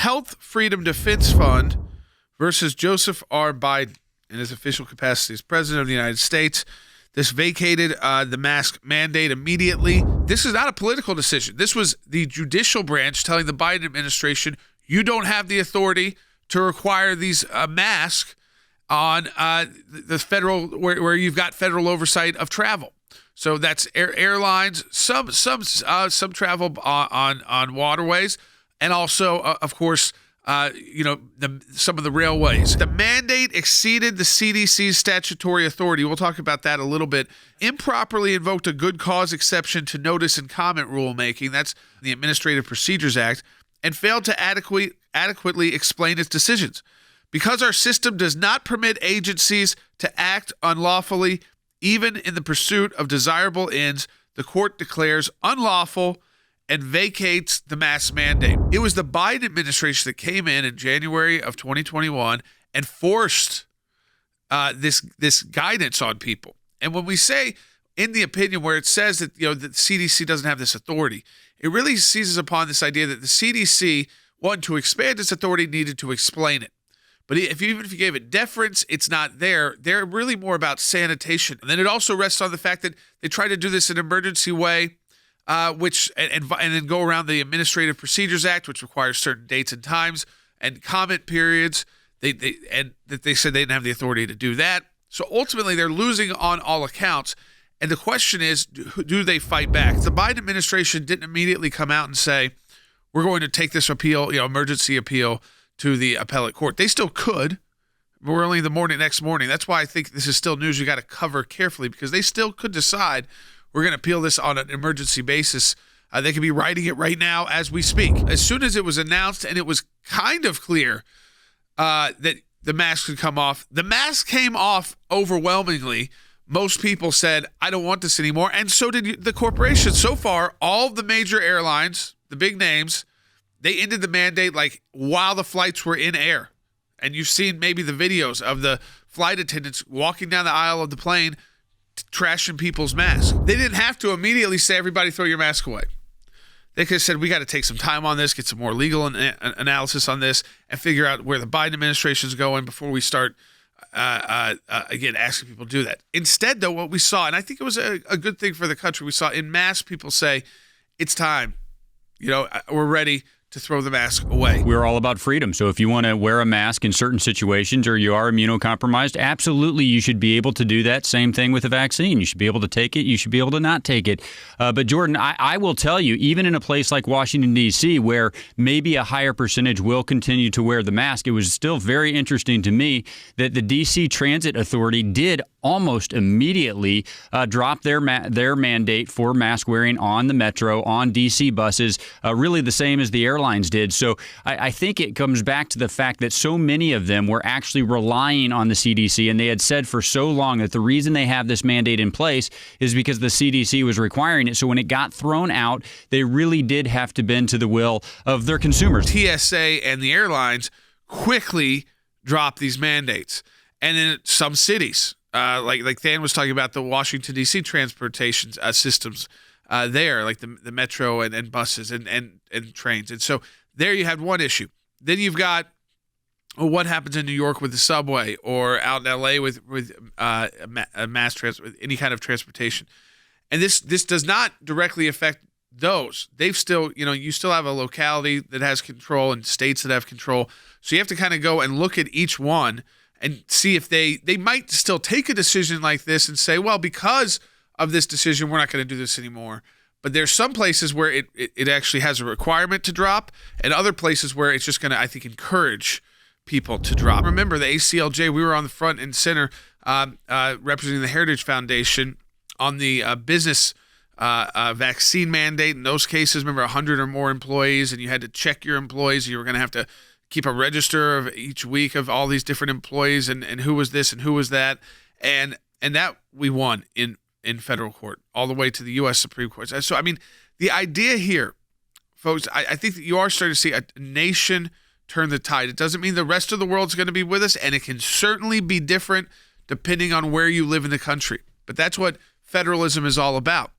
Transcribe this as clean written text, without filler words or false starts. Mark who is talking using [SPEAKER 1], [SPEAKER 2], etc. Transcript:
[SPEAKER 1] Health Freedom Defense Fund versus Joseph R. Biden in his official capacity as president of the United States. This vacated the mask mandate immediately. This is not a political decision. This was the judicial branch telling the Biden administration, you don't have the authority to require these masks on the federal, where you've got federal oversight of travel. So that's airlines, some travel on waterways, and also, of course, some of the railways. The mandate exceeded the CDC's statutory authority. We'll talk about that a little bit. Improperly invoked a good cause exception to notice and comment rulemaking. That's the Administrative Procedures Act, and failed to adequately explain its decisions. Because our system does not permit agencies to act unlawfully, even in the pursuit of desirable ends, the court declares unlawful and vacates the mask mandate. It was the Biden administration that came in January of 2021 and forced this guidance on people. And when we say in the opinion where it says that the CDC doesn't have this authority, it really seizes upon this idea that the CDC, one, to expand its authority, needed to explain it. But even if you gave it deference, it's not there. They're really more about sanitation. And then it also rests on the fact that they try to do this in an emergency way, and then go around the Administrative Procedures Act, which requires certain dates and times and comment periods. They said they didn't have the authority to do that. So ultimately, they're losing on all accounts. And the question is, do they fight back? The Biden administration didn't immediately come out and say, we're going to take this appeal, emergency appeal, to the appellate court. They still could. We're only next morning. That's why I think this is still news you got to cover carefully, because they still could decide we're going to appeal this on an emergency basis. They could be writing it right now as we speak. As soon as it was announced and it was kind of clear that the mask could come off, the mask came off overwhelmingly. Most people said, I don't want this anymore. And so did the corporations. So far, all the major airlines, the big names, they ended the mandate while the flights were in air. And you've seen maybe the videos of the flight attendants walking down the aisle of the plane, trashing people's masks. They didn't have to immediately say, everybody throw your mask away. They could have said, we got to take some time on this, get some more legal analysis on this, and figure out where the Biden administration is going before we start, again, asking people to do that. Instead, though, what we saw, and I think it was a good thing for the country, we saw in mass people say, it's time. We're ready to throw the mask away.
[SPEAKER 2] We're all about freedom. So if you want to wear a mask in certain situations or you are immunocompromised, absolutely you should be able to do that. Same thing with a vaccine. You should be able to take it. You should be able to not take it. But Jordan, I will tell you, even in a place like Washington, D.C., where maybe a higher percentage will continue to wear the mask, it was still very interesting to me that the D.C. Transit Authority did almost immediately drop their mandate for mask wearing on the metro, on D.C. buses, really the same as the airlines did. So I think it comes back to the fact that so many of them were actually relying on the CDC, and they had said for so long that the reason they have this mandate in place is because the CDC was requiring it. So when it got thrown out, they really did have to bend to the will of their consumers.
[SPEAKER 1] TSA and the airlines quickly dropped these mandates. And in some cities, like Dan was talking about, the Washington, D.C. transportation systems there, like the metro and buses and trains. And so there you had one issue. Then you've got what happens in New York with the subway, or out in L.A. with mass transport, any kind of transportation. And this does not directly affect those. They've still, you still have a locality that has control and states that have control. So you have to kind of go and look at each one and see if they might still take a decision like this and say, well, because of this decision, we're not going to do this anymore. But there's some places where it actually has a requirement to drop, and other places where it's just going to, I think, encourage people to drop. Remember, the ACLJ, we were on the front and center representing the Heritage Foundation on the business vaccine mandate. In those cases, remember, 100 or more employees, and you had to check your employees. You were going to have to keep a register of each week of all these different employees and who was this and who was that. And that we won in federal court all the way to the U.S. Supreme Court. So, I mean, the idea here, folks, I think that you are starting to see a nation turn the tide. It doesn't mean the rest of the world's going to be with us, and it can certainly be different depending on where you live in the country. But that's what federalism is all about.